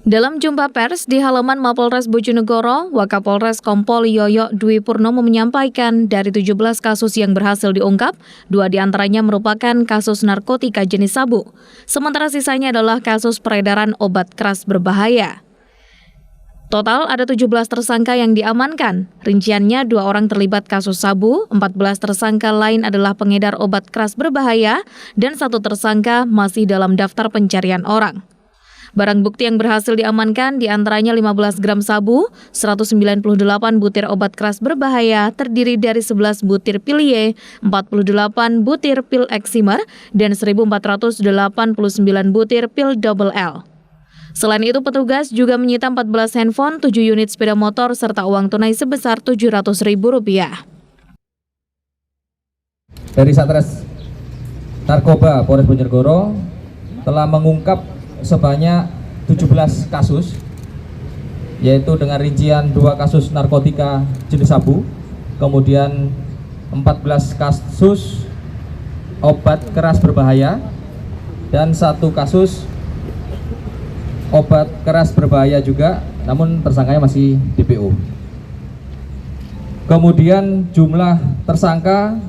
Dalam jumpa pers di halaman Mapolres Bojonegoro, Wakapolres Kompol Yoyo Dwi Purnomo menyampaikan dari 17 kasus yang berhasil diungkap, 2 diantaranya merupakan kasus narkotika jenis sabu, sementara sisanya adalah kasus peredaran obat keras berbahaya. Total ada 17 tersangka yang diamankan. Rinciannya 2 orang terlibat kasus sabu, 14 tersangka lain adalah pengedar obat keras berbahaya, dan 1 tersangka masih dalam daftar pencarian orang. Barang bukti yang berhasil diamankan diantaranya 15 gram sabu, 198 butir obat keras berbahaya terdiri dari 11 butir pil Y, 48 butir pil eksimer, dan 1.489 butir pil double L. Selain itu, petugas juga menyita 14 handphone, 7 unit sepeda motor, serta uang tunai sebesar Rp700.000. Dari Satres Narkoba Polres Bojonegoro telah mengungkap sebanyak 17 kasus, yaitu dengan rincian 2 kasus narkotika jenis sabu, kemudian 14 kasus obat keras berbahaya, dan 1 kasus obat keras berbahaya juga, namun tersangkanya masih DPO. Kemudian jumlah tersangka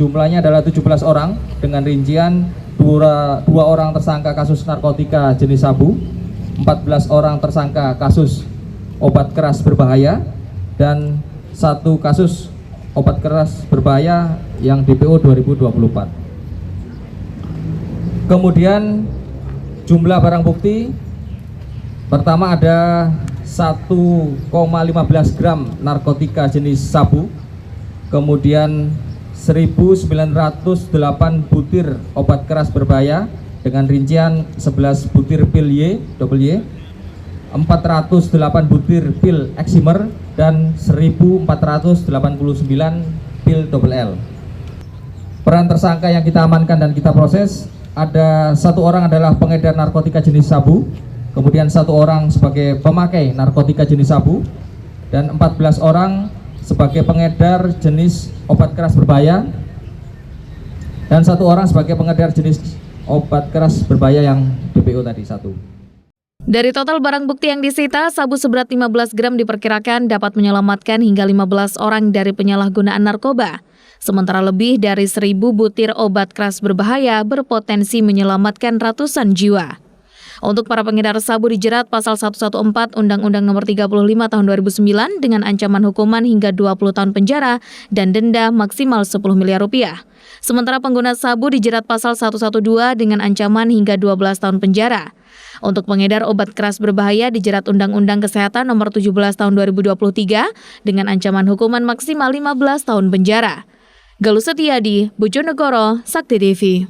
jumlahnya adalah 17 orang dengan rincian 2 orang tersangka kasus narkotika jenis sabu, 14 orang tersangka kasus obat keras berbahaya, dan 1 kasus obat keras berbahaya yang DPO 2024. Kemudian jumlah barang bukti pertama ada 1,15 gram narkotika jenis sabu, kemudian 1.908 butir obat keras berbahaya dengan rincian 11 butir pil Y, double Y, 408 butir pil eksimer, dan 1.489 pil double L. Peran tersangka yang kita amankan dan kita proses, ada 1 orang adalah pengedar narkotika jenis sabu, kemudian 1 orang sebagai pemakai narkotika jenis sabu, dan 14 orang sebagai pengedar jenis obat keras berbahaya, dan 1 orang sebagai pengedar jenis obat keras berbahaya yang DPO tadi 1. Dari total barang bukti yang disita, sabu seberat 15 gram diperkirakan dapat menyelamatkan hingga 15 orang dari penyalahgunaan narkoba. Sementara lebih dari 1.000 butir obat keras berbahaya berpotensi menyelamatkan ratusan jiwa. Untuk para pengedar sabu dijerat pasal 114 Undang-Undang Nomor 35 Tahun 2009 dengan ancaman hukuman hingga 20 tahun penjara dan denda maksimal 10 miliar rupiah. Sementara pengguna sabu dijerat pasal 112 dengan ancaman hingga 12 tahun penjara. Untuk pengedar obat keras berbahaya dijerat Undang-Undang Kesehatan Nomor 17 Tahun 2023 dengan ancaman hukuman maksimal 15 tahun penjara. Galuh Setiadi, Bojonegoro, Sakti TV.